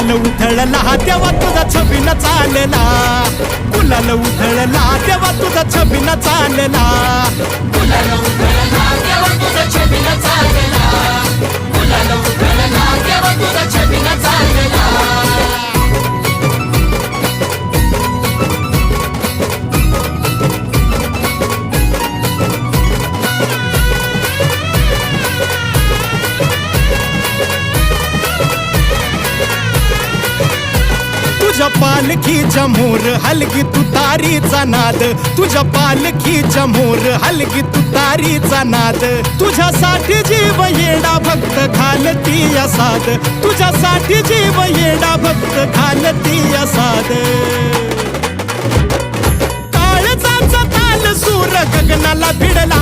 गुलाल उधळला तेव्हा तुझा छबिना चालला, गुलाल उधळला तेव्हा तुझा छबिना चालला, गुलाल उधळला तेव्हा तुझा छबिना चालला, गुलाल उधळला तेव्हा तुझा छबिना चालला. तुझ्या पालखीच्या मोर हलगी तुतारीचा नाद, तुझ्या पालखीच्या मोर हलगी तुतारीचा नाद, तुझ्यासाठी जीव येडा भक्त घालती साद, तुझ्यासाठी जीव येडा भक्त घालती साद. काळजाचा ताल सूर गगनाला भिडला,